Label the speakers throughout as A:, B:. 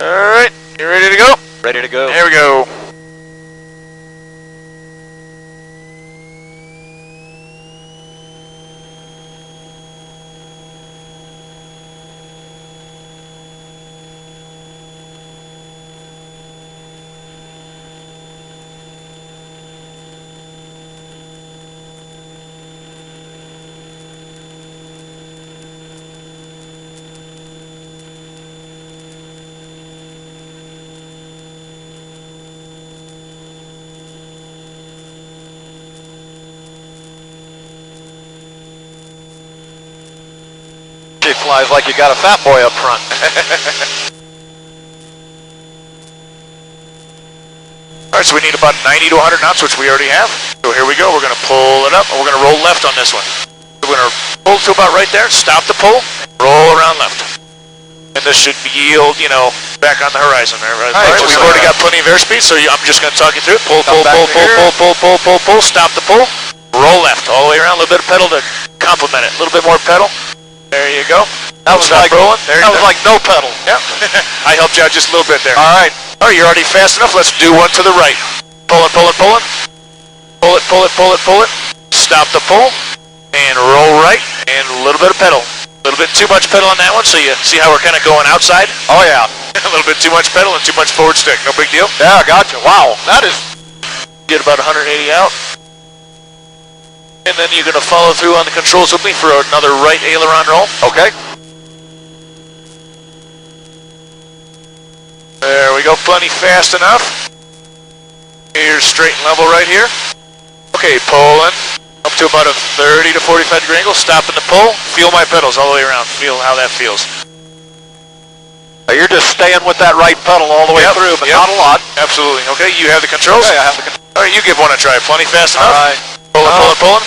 A: Alright, you ready to go?
B: Ready to go.
A: There we go.
B: It flies like you got a fat boy up front.
A: Alright, so we need about 90 to 100 knots, which we already have. So here we go, we're going to pull it up, and we're going to roll left on this one. We're going to pull to about right there, stop the pull, roll around left. And this should yield, you know, back on the horizon there. Right? Alright, we've already got plenty of airspeed, so I'm just going to talk you through it. Pull, pull, pull, pull, pull, pull, pull, pull, pull, stop the pull, roll left, all the way around, a little bit of pedal to complement it. A little bit more pedal. There you go.
B: That was like
A: rolling.
B: That was like no pedal.
A: Yep. I helped you out just a little bit there.
B: All right.
A: All right, you're already fast enough. Let's do one to the right. Pull it, pull it, pull it. Pull it, pull it, pull it, pull it. Stop the pull. And roll right. And a little bit of pedal. A little bit too much pedal on that one, so you see how we're kind of going outside?
B: Oh, yeah.
A: A little bit too much pedal and too much forward stick. No big deal.
B: Yeah, gotcha. Wow. That is...
A: Get about 180 out. And then you're going to follow through on the controls with me for another right aileron roll.
B: Okay.
A: There we go, plenty fast enough. Here's straight and level right here. Okay, pulling up to about a 30 to 45 degree angle, stopping the pull. Feel my pedals all the way around, feel how that feels.
B: Now you're just staying with that right pedal all the way through, but not a lot.
A: Absolutely. Okay, you have the controls?
B: Okay, I have the controls.
A: All right, you give one a try. Plenty fast enough.
B: All right.
A: Pull it, pull it, pulling.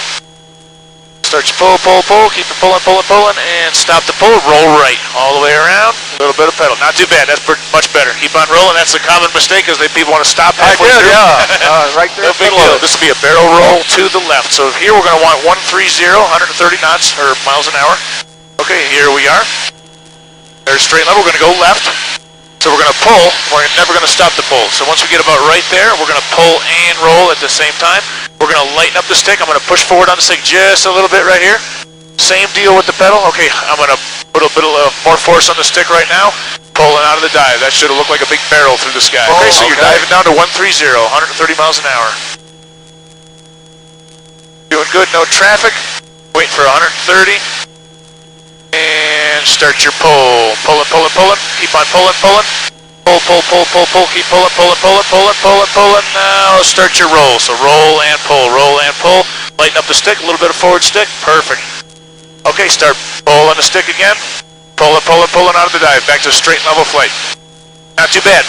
A: Start your pull, pull, pull. Keep it pulling, pulling, pulling, and stop the pull. Roll right all the way around. A little bit of pedal. Not too bad. That's much better. Keep on rolling. That's a common mistake, because people want to stop halfway through.
B: Yeah. Right there.
A: No big deal. This will be a barrel roll to the left. So here we're going to want 130, 130 knots or miles an hour. Okay, here we are. There's straight level. We're going to go left. So we're going to pull. We're never going to stop the pull. So once we get about right there, we're going to pull and roll at the same time. We're going to lighten up the stick. I'm going to push forward on the stick just a little bit right here. Same deal with the pedal. Okay, I'm going to put a bit more force on the stick right now. Pulling out of the dive. That should have looked like a big barrel through the sky. Okay, so you're diving down to 130, 130 miles an hour. Doing good, no traffic. Waiting for 130. And start your pull. Pull it, pull it, pull it. Keep on pulling, pulling. Pull, pull, pull, pull, pull. Keep pulling, pulling, pulling, pulling, pulling, pulling. Now start your roll. So roll and pull, roll and pull. Lighten up the stick, a little bit of forward stick. Perfect. Okay, start pulling the stick again. Pulling, pulling, pulling out of the dive. Back to straight and level flight. Not too bad.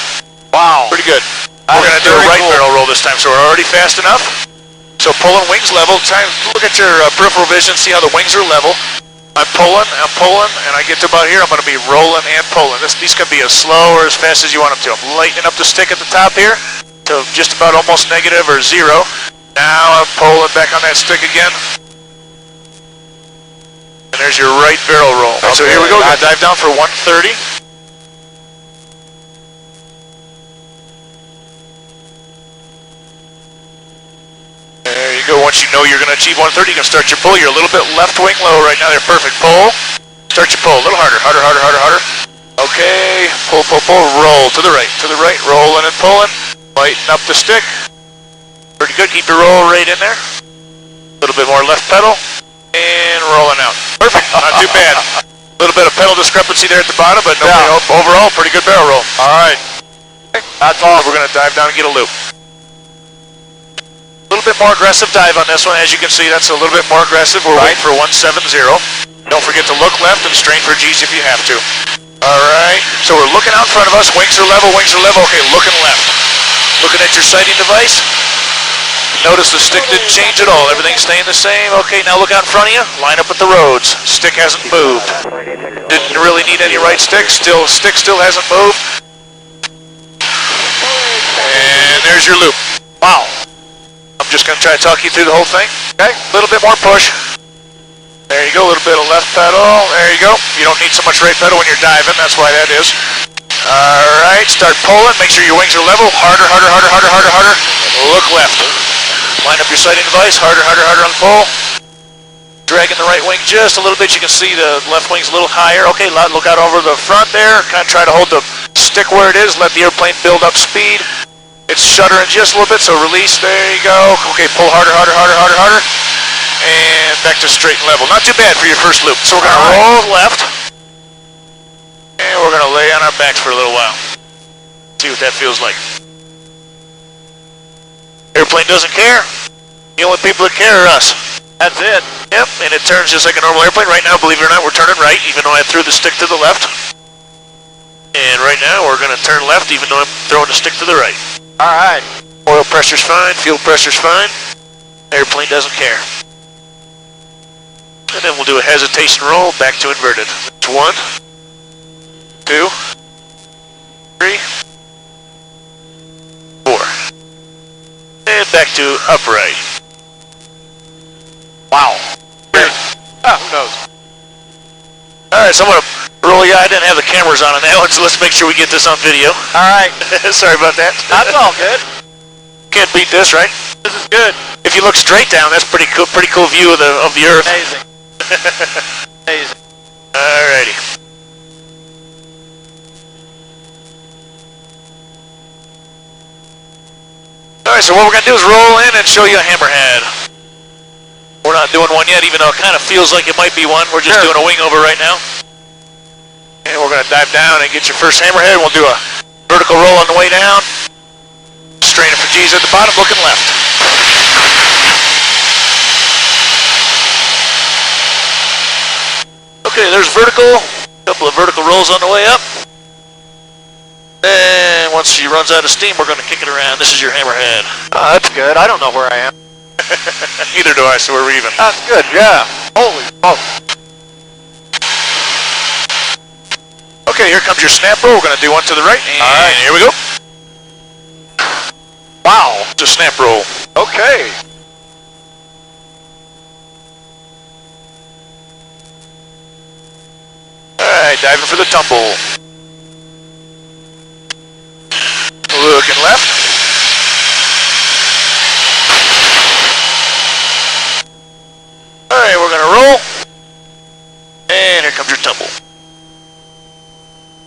B: Wow.
A: Pretty good. We're going to do a right barrel roll this time, so we're already fast enough. So pulling, wings level. Look at your peripheral vision, see how the wings are level. I'm pulling, and I get to about here, I'm going to be rolling and pulling. These can be as slow or as fast as you want them to. I'm lightening up the stick at the top here to just about almost negative or zero. Now I'm pulling back on that stick again. And there's your right barrel roll. Okay, so here we go, we're going to dive down for 130. There you go. Once you know you're going to achieve 130, you can start your pull. You're a little bit left wing low right now. They're perfect. Pull. Start your pull. A little harder, harder, harder, harder, harder. Okay. Pull, pull, pull. Roll to the right, rolling and pulling. Lighten up the stick. Pretty good. Keep your roll rate in there. A little bit more left pedal. And rolling out. Perfect. Not too bad. A little bit of pedal discrepancy there at the bottom, but overall, pretty good barrel roll.
B: All right.
A: That's all. We're going to dive down and get a loop. A little bit more aggressive dive on this one. As you can see, that's a little bit more aggressive. We're waiting for 170. Don't forget to look left and strain for G's if you have to. All right. So we're looking out in front of us. Wings are level, wings are level. Okay, looking left. Looking at your sighting device. Notice the stick didn't change at all. Everything's staying the same. Okay, now look out in front of you. Line up with the roads. Stick hasn't moved. Didn't really need any right stick. Stick still hasn't moved. And there's your loop. Wow. I'm just going to try to talk you through the whole thing. Okay, a little bit more push. There There you go, a little bit of left pedal. There you go. You don't need so much right pedal when you're diving. That's why that is. All right, start pulling. Make sure your wings are level. Harder, harder, harder, harder, harder, harder. Look left. Line up your sighting device. Harder, harder, harder on the pull. Dragging the right wing just a little bit. You can see the left wing's a little higher. Okay, look out over the front there. Kind of try to hold the stick where it is. Let the airplane build up speed. It's shuddering just a little bit, so release. There you go. Okay, pull harder, harder, harder, harder, harder. And back to straight and level. Not too bad for your first loop. So we're going to roll left. And we're going to lay on our backs for a little while. See what that feels like. Airplane doesn't care. The only people that care are us. That's it. Yep, and it turns just like a normal airplane. Right now, believe it or not, we're turning right, even though I threw the stick to the left. And right now, we're going to turn left, even though I'm throwing the stick to the right.
B: All right.
A: Oil pressure's fine, fuel pressure's fine. Airplane doesn't care. And then we'll do a hesitation roll back to inverted. It's 1, 2, 3, 4. And back to upright.
B: Wow. Who knows?
A: Alright, so I'm going to roll. Yeah, I didn't have the cameras on that one, so let's make sure we get this on video.
B: Alright.
A: Sorry about that.
B: That's all good.
A: Can't beat this, right?
B: This is good.
A: If you look straight down, that's pretty cool view of the Earth.
B: Amazing. Amazing.
A: Alrighty. Alright, so what we're going to do is roll in and show you a hammerhead. We're not doing one yet, even though it kind of feels like it might be one. We're just doing a wing over right now. And we're going to dive down and get your first hammerhead. We'll do a vertical roll on the way down. Straining for G's at the bottom, looking left. Okay, there's vertical. A couple of vertical rolls on the way up. And once she runs out of steam, we're going to kick it around. This is your hammerhead.
B: Oh, that's good. I don't know where I am.
A: Neither do I, so we're even.
B: That's good, yeah. Holy smoke.
A: Okay, here comes your snap roll. We're going to do one to the right. And all right, here we go.
B: Wow.
A: It's a snap roll.
B: Okay.
A: Alright, diving for the tumble. Looking left. Alright, we're going to roll. And here comes your tumble.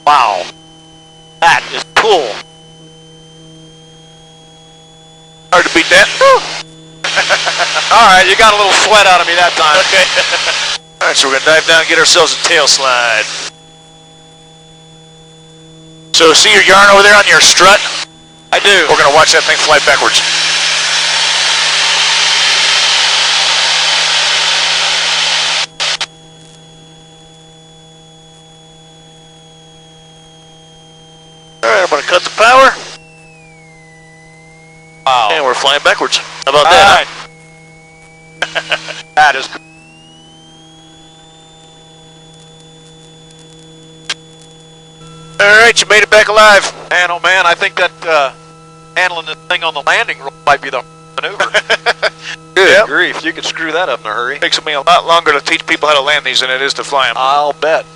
B: Wow. That is cool.
A: Hard to beat that.
B: Alright, you got a little sweat out of me that time.
A: Okay. Alright, so we're going to dive down and get ourselves a tail slide. So see your yarn over there on your strut?
B: I do.
A: We're going to watch that thing fly backwards. Alright, I'm going to cut the power.
B: Wow.
A: And we're flying backwards. How about that?
B: Right. That is good.
A: Alright, you made it back alive.
B: Man, oh man, I think that handling this thing on the landing might be the maneuver. Good grief, you could screw that up in a hurry.
A: Takes me a lot longer to teach people how to land these than it is to fly them.
B: I'll bet.